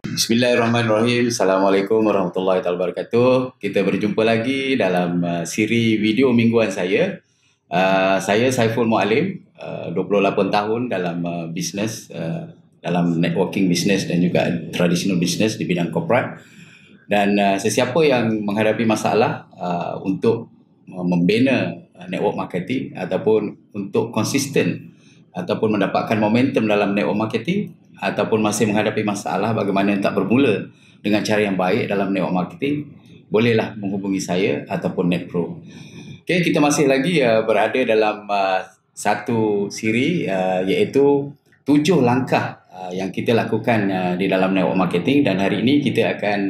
Bismillahirrahmanirrahim. Assalamualaikum warahmatullahi wabarakatuh. Kita berjumpa lagi dalam siri video mingguan saya. Saya Saiful Mualim, 28 tahun dalam bisnes, dalam networking bisnes dan juga traditional bisnes di bidang corporate. Dan sesiapa yang menghadapi masalah untuk membina network marketing ataupun untuk konsisten ataupun mendapatkan momentum dalam network marketing ataupun masih menghadapi masalah bagaimana tak bermula dengan cara yang baik dalam network marketing, bolehlah menghubungi saya ataupun NetPro. Okay, kita masih lagi berada dalam satu siri iaitu 7 langkah yang kita lakukan di dalam network marketing, dan hari ini kita akan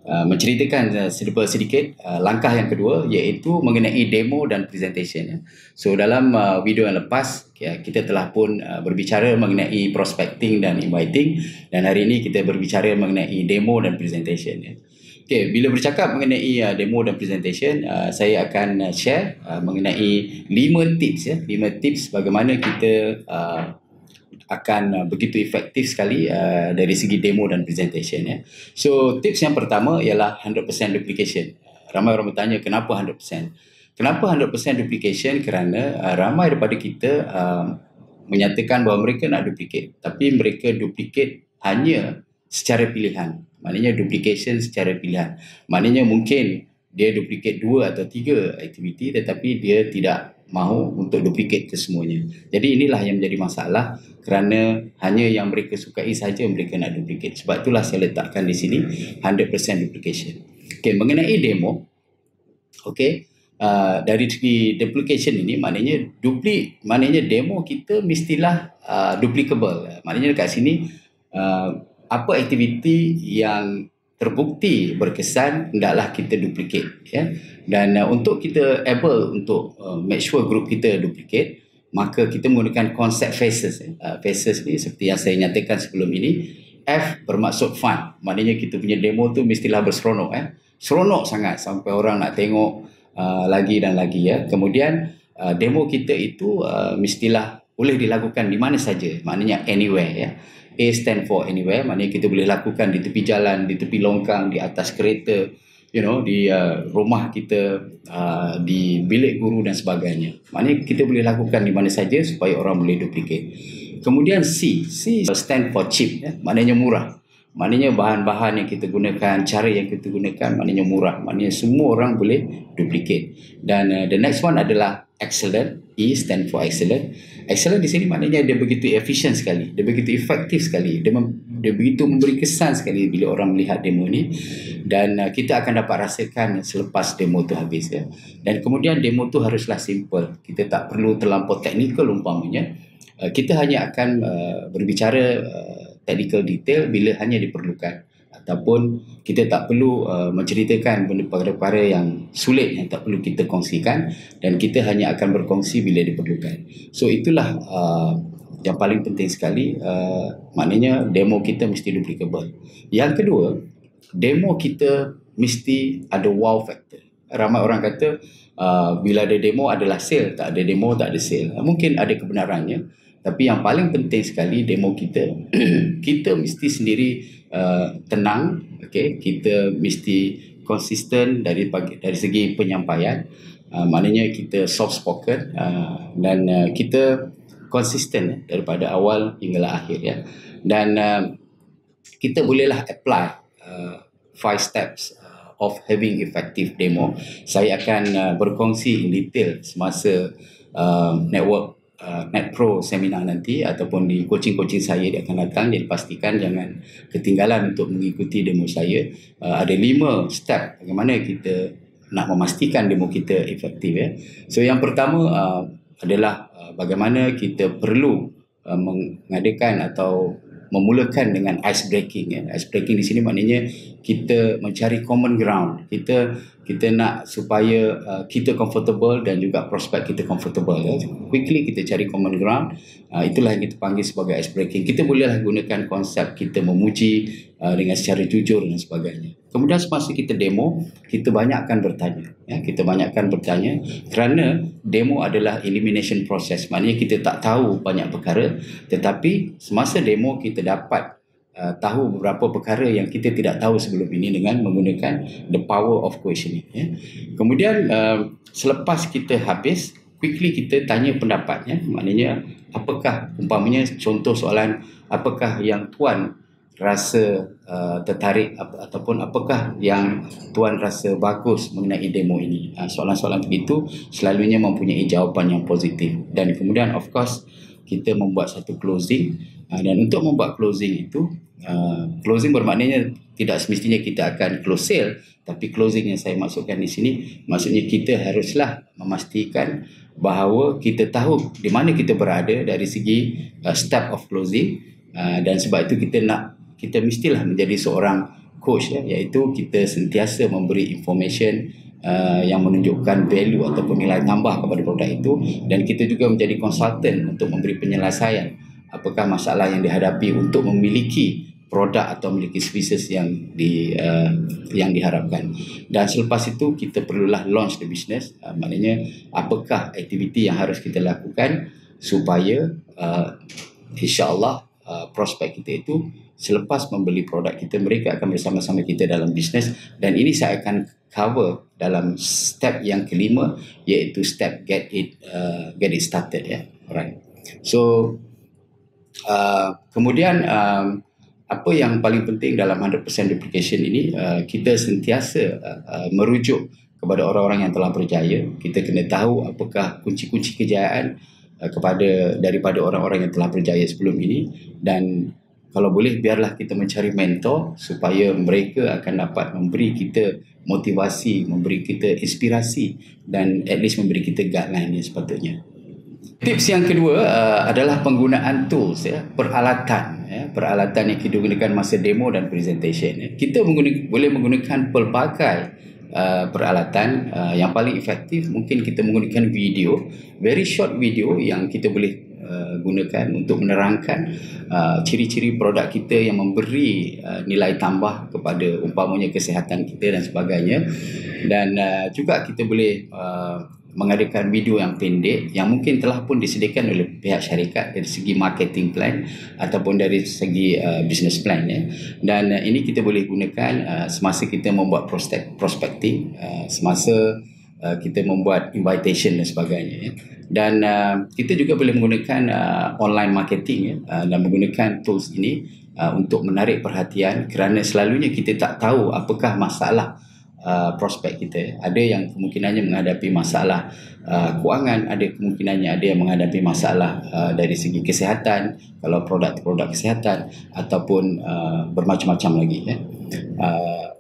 menceritakan sedikit langkah yang kedua iaitu mengenai demo dan presentation. So dalam video yang lepas kita telah pun berbicara mengenai prospecting dan inviting, dan hari ini kita berbicara mengenai demo dan presentation. Okay, bila bercakap mengenai demo dan presentation, saya akan share mengenai 5 tips 5 tips bagaimana kita akan begitu efektif sekali dari segi demo dan presentation. So tips yang pertama ialah 100% duplication. Ramai orang bertanya kenapa 100%? Kenapa 100% duplication? Kerana ramai daripada kita menyatakan bahawa mereka nak duplicate, tapi mereka duplicate hanya secara pilihan. Maknanya duplication secara pilihan. Maknanya mungkin dia duplicate 2 atau 3 aktiviti tetapi dia tidak mahu untuk duplicate kesemuanya. Jadi inilah yang menjadi masalah, kerana hanya yang mereka sukai saja mereka nak duplicate. Sebab itulah saya letakkan di sini 100% duplication. Okey, mengenai demo, okey, dari segi duplication ini maknanya demo kita mestilah duplicable. Maknanya dekat sini apa aktiviti yang terbukti berkesan hendaklah kita duplicate, dan untuk kita able untuk make sure group kita duplicate, maka kita menggunakan konsep phases. Phases ni seperti yang saya nyatakan sebelum ini. F bermaksud fun, maknanya kita punya demo tu mestilah berseronok, seronok sangat sampai orang nak tengok lagi dan lagi. Kemudian demo kita itu mestilah boleh dilakukan di mana saja, maknanya anywhere. A stand for anywhere, maknanya kita boleh lakukan di tepi jalan, di tepi longkang, di atas kereta, di rumah kita, di bilik guru dan sebagainya. Maknanya kita boleh lakukan di mana saja supaya orang boleh duplicate. Kemudian C stand for cheap, maknanya murah. Maknanya bahan-bahan yang kita gunakan, cara yang kita gunakan maknanya murah. Maknanya semua orang boleh duplicate. Dan the next one adalah excellent. E stand for excellent. Excellent di sini maknanya dia begitu efisien sekali, dia begitu efektif sekali, dia begitu memberi kesan sekali bila orang melihat demo ni, dan kita akan dapat rasakan selepas demo tu habis. Dan kemudian demo tu haruslah simple, kita tak perlu terlampau teknikal umpamanya. Kita hanya akan berbicara technical detail bila hanya diperlukan, ataupun kita tak perlu menceritakan perkara-perkara yang sulit yang tak perlu kita kongsikan, dan kita hanya akan berkongsi bila diperlukan. So itulah yang paling penting sekali, maknanya demo kita mesti duplicable. Yang kedua, demo kita mesti ada wow factor. Ramai orang kata bila ada demo adalah sale, tak ada demo tak ada sale. Mungkin ada kebenarannya, tapi yang paling penting sekali demo kita kita mesti sendiri tenang, kita mesti konsisten dari segi penyampaian, maknanya kita soft spoken, dan kita konsisten daripada awal hinggalah akhir, dan kita bolehlah apply 5 steps of having effective demo. Saya akan berkongsi in detail semasa NetPro seminar nanti, ataupun di coaching-coaching saya dia akan datang. Jadi pastikan jangan ketinggalan untuk mengikuti demo saya. Ada 5 step bagaimana kita nak memastikan demo kita efektif. So yang pertama adalah bagaimana kita perlu mengadakan atau memulakan dengan ice breaking. Ice breaking di sini maknanya kita mencari common ground. Kita kita nak supaya kita comfortable dan juga prospek kita comfortable. Quickly kita cari common ground. Itulah yang kita panggil sebagai ice breaking. Kita bolehlah gunakan konsep kita memuji dengan secara jujur dan sebagainya. Kemudian semasa kita demo, kita banyakkan bertanya. Kita banyakkan bertanya kerana demo adalah elimination process. Maknanya kita tak tahu banyak perkara, tetapi semasa demo kita dapat tahu beberapa perkara yang kita tidak tahu sebelum ini dengan menggunakan the power of questioning. Kemudian selepas kita habis, quickly kita tanya pendapatnya. Maknanya apakah, umpamanya contoh soalan, apakah yang tuan rasa tertarik ataupun apakah yang tuan rasa bagus mengenai demo ini. Soalan-soalan begitu selalunya mempunyai jawapan yang positif, dan kemudian of course kita membuat satu closing. Dan untuk membuat closing itu, closing bermaknanya tidak semestinya kita akan close sale, tapi closing yang saya maksudkan di sini maksudnya kita haruslah memastikan bahawa kita tahu di mana kita berada dari segi step of closing, dan sebab itu kita mestilah menjadi seorang coach, iaitu kita sentiasa memberi information yang menunjukkan value ataupun nilai tambah kepada produk itu, dan kita juga menjadi konsultan untuk memberi penyelesaian apakah masalah yang dihadapi untuk memiliki produk atau memiliki services yang diharapkan. Dan selepas itu kita perlulah launch the business. Maknanya apakah aktiviti yang harus kita lakukan supaya insya-Allah prospek kita itu selepas membeli produk kita, mereka akan bersama-sama kita dalam bisnes. Dan ini saya akan cover dalam step yang kelima, iaitu step get it started. Alright. So kemudian apa yang paling penting dalam 100% duplication ini, kita sentiasa merujuk kepada orang-orang yang telah berjaya. Kita kena tahu apakah kunci-kunci kejayaan daripada orang-orang yang telah berjaya sebelum ini, dan kalau boleh biarlah kita mencari mentor supaya mereka akan dapat memberi kita motivasi, memberi kita inspirasi, dan at least memberi kita guideline yang sepatutnya. Tips yang kedua adalah penggunaan tools, peralatan yang kita gunakan masa demo dan presentation. Kita boleh menggunakan pelbagai peralatan. Yang paling efektif mungkin kita menggunakan video, very short video yang kita boleh gunakan untuk menerangkan ciri-ciri produk kita yang memberi nilai tambah kepada umpamanya kesihatan kita dan sebagainya. Dan juga kita boleh mengadakan video yang pendek yang mungkin telah pun disediakan oleh pihak syarikat dari segi marketing plan ataupun dari segi business plan. Dan ini kita boleh gunakan semasa kita membuat prospecting, semasa kita membuat invitation dan sebagainya. Dan kita juga boleh menggunakan online marketing dan menggunakan tools ini untuk menarik perhatian, kerana selalunya kita tak tahu apakah masalah prospek kita. Ada yang kemungkinannya menghadapi masalah kewangan, ada kemungkinannya ada yang menghadapi masalah dari segi kesihatan, kalau produk-produk kesihatan, ataupun bermacam-macam lagi.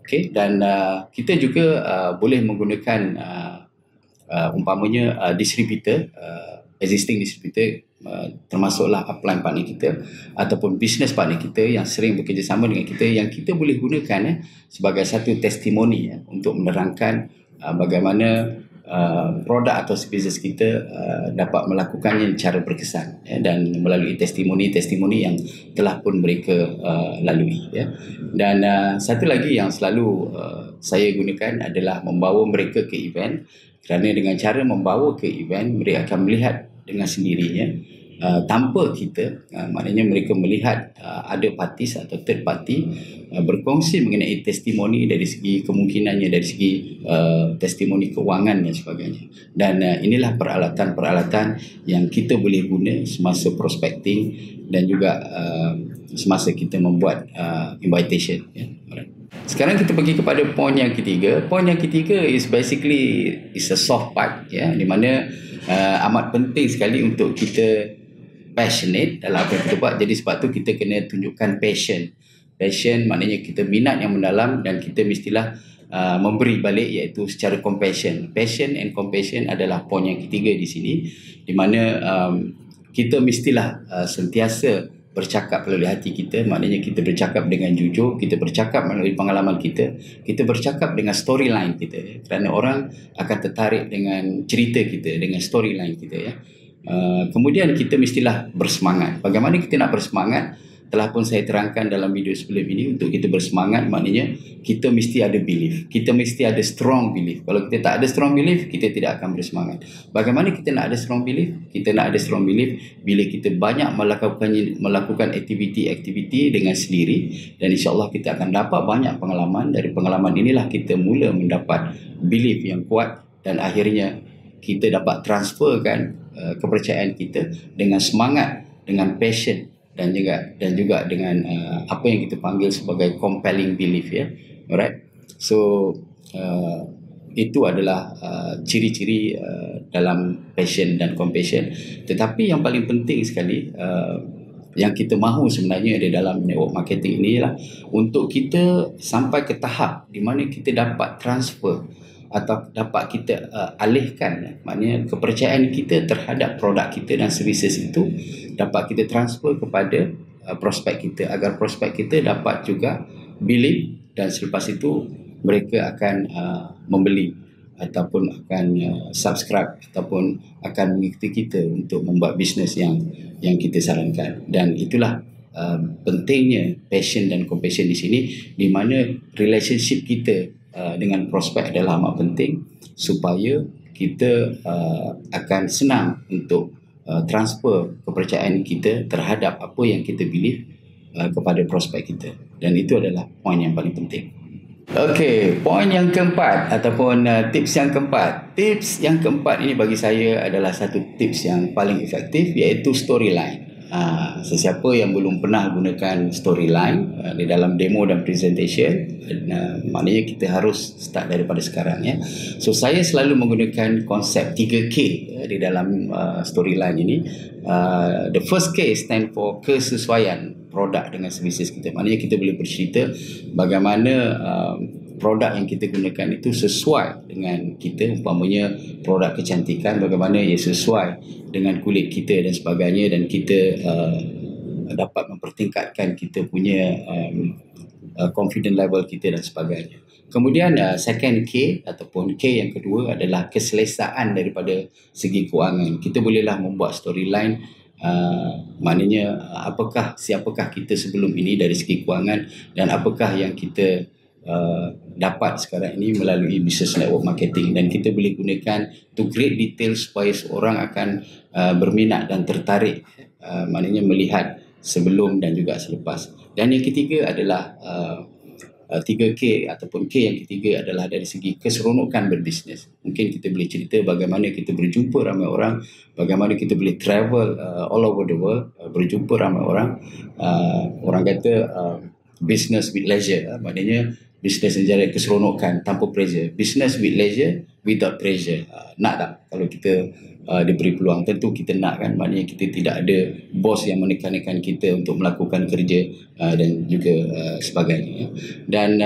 Okay. Dan kita juga boleh menggunakan umpamanya distributor, existing distributor, termasuklah upline partner kita ataupun business partner kita yang sering bekerjasama dengan kita, yang kita boleh gunakan sebagai satu testimoni untuk menerangkan bagaimana produk atau services kita dapat melakukannya secara berkesan, dan melalui testimoni-testimoni yang telah pun mereka lalui. Dan satu lagi yang selalu saya gunakan adalah membawa mereka ke event, kerana dengan cara membawa ke event, mereka akan melihat dengan sendirinya tanpa kita, maknanya mereka melihat ada parties atau third party berkongsi mengenai testimoni dari segi kemungkinannya, dari segi testimoni keuangan dan sebagainya. Dan inilah peralatan-peralatan yang kita boleh guna semasa prospecting dan juga semasa kita membuat invitation. Sekarang kita pergi kepada poin yang ketiga. Poin yang ketiga is basically is a soft part, di mana amat penting sekali untuk kita passionate dalam apa yang kita buat. Jadi sebab tu kita kena tunjukkan passion. Passion maknanya kita minat yang mendalam, dan kita mestilah memberi balik, iaitu secara compassion. Passion and compassion adalah poin yang ketiga di sini, di mana kita mestilah sentiasa bercakap melalui hati kita, maknanya kita bercakap dengan jujur, kita bercakap melalui pengalaman kita bercakap dengan storyline kita, kerana orang akan tertarik dengan cerita kita, dengan storyline kita, ya. Kemudian kita mestilah bersemangat. Bagaimana kita nak bersemangat? Telah pun saya terangkan dalam video sebelum ini, untuk kita bersemangat maknanya kita mesti ada belief, kita mesti ada strong belief. Kalau kita tak ada strong belief, kita tidak akan bersemangat. Bagaimana kita nak ada strong belief? Kita nak ada strong belief bila kita banyak melakukan aktiviti dengan sendiri, dan insya-Allah kita akan dapat banyak pengalaman. Dari pengalaman inilah kita mula mendapat belief yang kuat, dan akhirnya kita dapat transferkan kepercayaan kita dengan semangat, dengan passion, dan juga dengan apa yang kita panggil sebagai compelling belief, ya. Alright. So itu adalah ciri-ciri dalam passion dan compassion. Tetapi yang paling penting sekali yang kita mahu sebenarnya di dalam network marketing ini ialah untuk kita sampai ke tahap di mana kita dapat transfer atau dapat kita alihkan, maknanya kepercayaan kita terhadap produk kita dan services itu dapat kita transfer kepada prospek kita, agar prospek kita dapat juga believe, dan selepas itu mereka akan membeli ataupun akan subscribe ataupun akan mengikuti kita untuk membuat bisnes yang kita sarankan. Dan itulah pentingnya passion dan compassion di sini, di mana relationship kita dengan prospek adalah amat penting, supaya kita akan senang untuk transfer kepercayaan kita terhadap apa yang kita believe kepada prospek kita. Dan itu adalah poin yang paling penting. Okey, poin yang keempat ataupun tips yang keempat. Tips yang keempat ini bagi saya adalah satu tips yang paling efektif, iaitu storyline. Sesiapa yang belum pernah gunakan storyline di dalam demo dan presentation, maknanya kita harus start daripada sekarang, ya. So saya selalu menggunakan konsep 3K di dalam storyline ini. The first K stand for kesesuaian produk dengan services kita. Maknanya kita boleh bercerita bagaimana produk yang kita gunakan itu sesuai dengan kita. Umpamanya produk kecantikan, bagaimana ia sesuai dengan kulit kita dan sebagainya, dan kita dapat mempertingkatkan kita punya confident level kita dan sebagainya. Kemudian second K ataupun K yang kedua adalah keselesaan daripada segi kewangan. Kita bolehlah membuat storyline, maknanya siapakah kita sebelum ini dari segi kewangan, dan apakah yang kita dapat sekarang ini melalui business network marketing, dan kita boleh gunakan to great detail supaya seorang akan berminat dan tertarik, maknanya melihat sebelum dan juga selepas. Dan yang ketiga adalah 3K ataupun K yang ketiga adalah dari segi keseronokan berbisnes. Mungkin kita boleh cerita bagaimana kita berjumpa ramai orang, bagaimana kita boleh travel all over the world, berjumpa ramai orang. Orang kata business with leisure, maknanya bisnes yang jadi keseronokan tanpa pressure. Business with leisure without pressure. Nak tak kalau kita diberi peluang? Tentu kita nak, kan? Maknanya kita tidak ada bos yang menekan-nekan kita untuk melakukan kerja dan juga sebagainya. Dan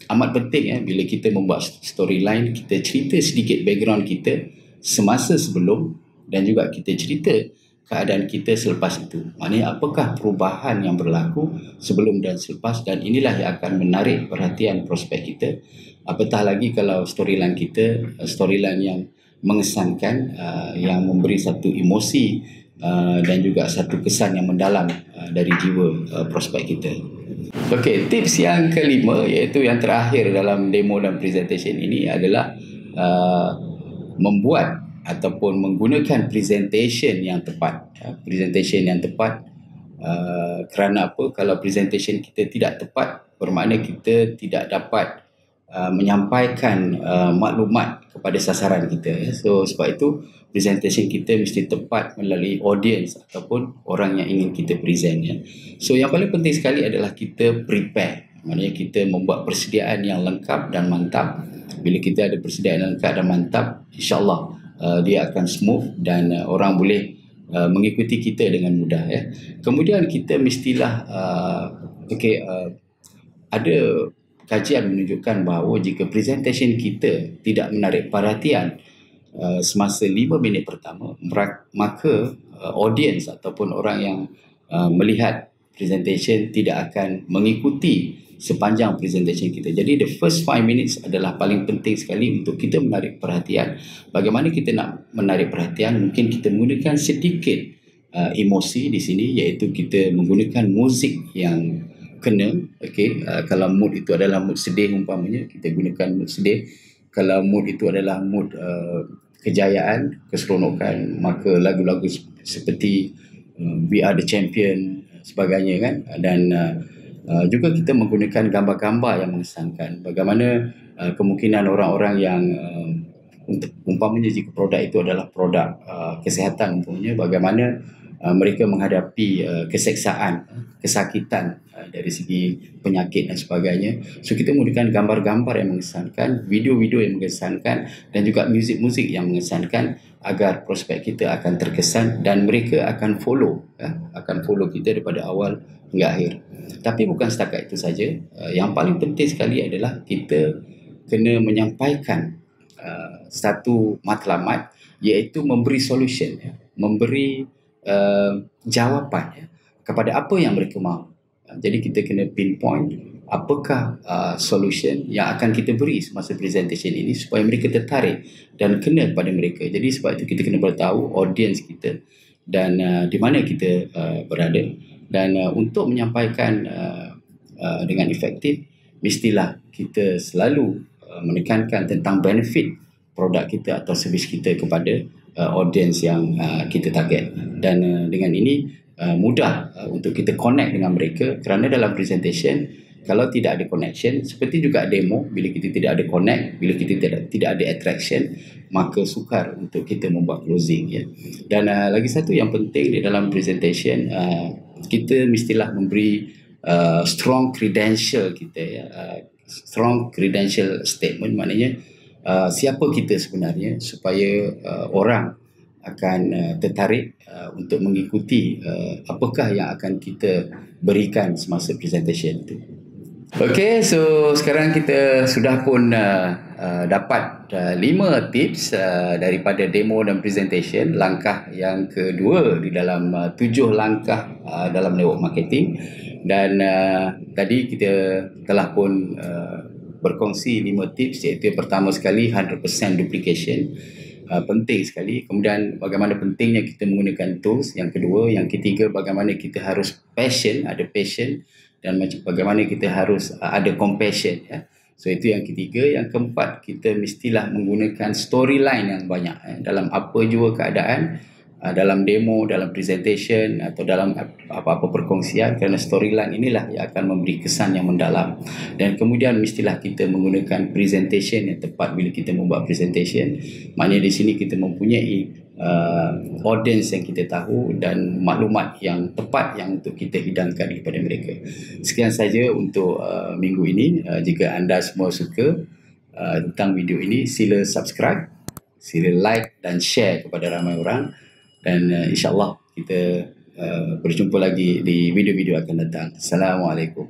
amat penting, bila kita membuat storyline, kita cerita sedikit background kita semasa sebelum, dan juga kita cerita keadaan kita selepas itu. Maknanya apakah perubahan yang berlaku sebelum dan selepas, dan inilah yang akan menarik perhatian prospek kita. Apatah lagi kalau storyline kita storyline yang mengesankan, yang memberi satu emosi dan juga satu kesan yang mendalam dari jiwa prospek kita. Okey, tips yang kelima, iaitu yang terakhir dalam demo dan presentation ini, adalah membuat ataupun menggunakan presentation yang tepat. Presentation yang tepat kerana apa? Kalau presentation kita tidak tepat, bermakna kita tidak dapat menyampaikan maklumat kepada sasaran kita. So sebab itu presentation kita mesti tepat melalui audience ataupun orang yang ingin kita present, ya. So yang paling penting sekali adalah kita prepare. Maknanya kita membuat persediaan yang lengkap dan mantap. Bila kita ada persediaan yang lengkap dan mantap, insya-Allah dia akan smooth dan orang boleh mengikuti kita dengan mudah, ya. Kemudian kita mestilah ada kajian menunjukkan bahawa jika presentation kita tidak menarik perhatian semasa 5 minit pertama, maka audience ataupun orang yang melihat presentation tidak akan mengikuti sepanjang presentation kita. Jadi the first 5 minutes adalah paling penting sekali untuk kita menarik perhatian. Bagaimana kita nak menarik perhatian? Mungkin kita menggunakan sedikit emosi di sini, iaitu kita menggunakan muzik yang kena. Okey, kalau mood itu adalah mood sedih umpamanya, kita gunakan mood sedih. Kalau mood itu adalah mood kejayaan, keseronokan, maka lagu-lagu seperti We Are The Champion sebagainya kan. Dan juga kita menggunakan gambar-gambar yang mengesankan. Bagaimana kemungkinan orang-orang yang untuk umpamanya jika produk itu adalah produk kesihatan umpamanya, bagaimana mereka menghadapi keseksaan, kesakitan dari segi penyakit dan sebagainya. So kita menggunakan gambar-gambar yang mengesankan, video-video yang mengesankan, dan juga muzik-muzik yang mengesankan agar prospek kita akan terkesan dan mereka akan follow kita daripada awal hingga akhir. Tapi bukan setakat itu saja. Yang paling penting sekali adalah kita kena menyampaikan satu matlamat, iaitu memberi solution, memberi jawapan kepada apa yang mereka mahu. Jadi kita kena pinpoint apakah solution yang akan kita beri semasa presentation ini supaya mereka tertarik dan kena kepada mereka. Jadi sebab itu kita kena beritahu audience kita dan di mana kita berada. Dan untuk menyampaikan dengan efektif, mestilah kita selalu menekankan tentang benefit produk kita atau servis kita kepada audience yang kita target. Dan dengan ini mudah untuk kita connect dengan mereka, kerana dalam presentation kalau tidak ada connection, seperti juga demo, bila kita tidak ada connect, bila kita tidak ada attraction, maka sukar untuk kita membuat closing, ya. Dan lagi satu yang penting di dalam presentation, kita mestilah memberi strong credential kita, ya. Strong credential statement, maknanya siapa kita sebenarnya, supaya orang akan tertarik untuk mengikuti apakah yang akan kita berikan semasa presentation itu. Okey, so sekarang kita sudah pun dapat 5 tips daripada demo dan presentation. Langkah yang kedua di dalam 7 langkah dalam network marketing. Dan tadi kita telah pun berkongsi 5 tips, iaitu pertama sekali 100% duplication. Penting sekali. Kemudian bagaimana pentingnya kita menggunakan tools. Yang kedua, yang ketiga, bagaimana kita harus ada passion, dan bagaimana kita harus ada compassion, ya. So itu yang ketiga. Yang keempat, kita mestilah menggunakan storyline yang banyak dalam apa jua keadaan, dalam demo, dalam presentation atau dalam apa-apa perkongsian, kerana storyline inilah yang akan memberi kesan yang mendalam. Dan kemudian mestilah kita menggunakan presentation yang tepat bila kita membuat presentation. Maknanya di sini kita mempunyai audience yang kita tahu dan maklumat yang tepat yang untuk kita hidangkan kepada mereka. Sekian saja untuk minggu ini. Jika anda semua suka tentang video ini, sila subscribe, sila like dan share kepada ramai orang. Dan insyaAllah kita berjumpa lagi di video-video akan datang. Assalamualaikum.